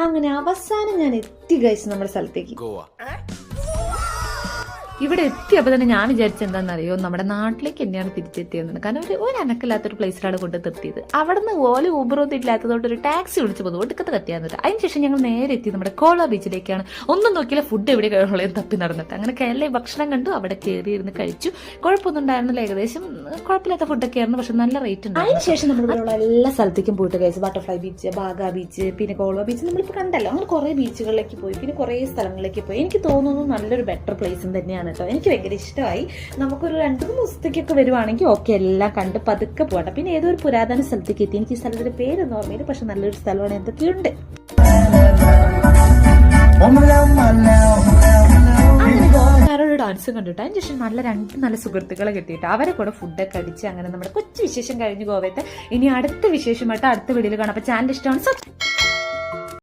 അങ്ങനെ അവസാനം ഞാൻ എത്തി ഗൈസ് നമ്മുടെ സ്ഥലത്തേക്ക്. ഇവിടെ എത്തിയപ്പോൾ തന്നെ ഞാൻ വിചാരിച്ച എന്താണെന്നറിയോ, നമ്മുടെ നാട്ടിലേക്ക് തന്നെയാണ് തിരിച്ചെത്തിയെന്ന്. കാരണം ഒരു അനക്കില്ലാത്തൊരു പ്ലേസിലാണ് കൊണ്ട് നിർത്തിയത്. അവിടെ നിന്ന് ഓല ഊബറൊന്നും ഇല്ലാത്തതുകൊണ്ട് ഒരു ടാക്സി വിളിച്ച് പോകുന്നു, ഒടുക്കത്ത് കത്തിയാന്നിട്ട്. അതിനുശേഷം ഞങ്ങൾ നേരെ എത്തി നമ്മുടെ കോള ബീച്ചിലേക്കാണ്. ഒന്നും നോക്കിയില്ല, ഫുഡ് എവിടെ കഴിയുള്ളൂ തപ്പി നടന്നിട്ട്. അങ്ങനെ കേരള ഭക്ഷണം കണ്ടു, അവിടെ കയറിയിരുന്ന് കഴിച്ചു. കുഴപ്പമൊന്നും ഉണ്ടായിരുന്നില്ല, ഏകദേശം കുഴപ്പമില്ലാത്ത ഫുഡൊക്കെ ആയിരുന്നു, പക്ഷെ നല്ല റേറ്റ് ഉണ്ട്. അതിനുശേഷം നമ്മളിവിടെയുള്ള എല്ലാ സ്ഥലത്തേക്കും പോയിട്ട് കഴിച്ചു. ബട്ടർഫ്ലൈ ബീച്ച്, ബാഗ ബീച്ച്, പിന്നെ കോള ബീച്ച് നമ്മളിപ്പോൾ കണ്ടല്ലോ. അങ്ങനെ കുറേ ബീച്ചുകളിലേക്ക് പോയി, പിന്നെ കുറേ സ്ഥലങ്ങളിലേക്ക് പോയി. എനിക്ക് തോന്നുന്നു നല്ലൊരു ബെറ്റർ പ്ലേസും തന്നെയാണ് കേട്ടോ. എനിക്ക് ഭയങ്കര ഇഷ്ടമായി. നമുക്കൊരു 2-3 ദിവസത്തേക്കൊക്കെ വരുവാണെങ്കിൽ ഓക്കെ, എല്ലാം കണ്ട് പതുക്കെ പോകട്ടെ. പിന്നെ ഏതോ ഒരു പുരാതന സ്ഥലത്തേക്ക് എത്തി. എനിക്ക് ഈ സ്ഥലത്തിന്റെ പേരൊന്നും ഓർമ്മയില്ല, പക്ഷെ നല്ലൊരു സ്ഥലമാണ്, എന്തൊക്കെയുണ്ട്. അങ്ങനെ ഡാൻസ് കണ്ടിട്ട് അതിന് ശേഷം നല്ല സുഹൃത്തുക്കളെ കിട്ടിയിട്ട് അവരെ കൂടെ ഫുഡൊക്കെ അടിച്ച് അങ്ങനെ നമ്മുടെ കൊച്ചു വിശേഷം കഴിഞ്ഞ് ഗോവയത്തെ. ഇനി അടുത്ത വിശേഷമായിട്ട് അടുത്ത വീഡിയോയിൽ കാണാം. അപ്പോൾ ചാനൽ ഇഷ്ടമാണ്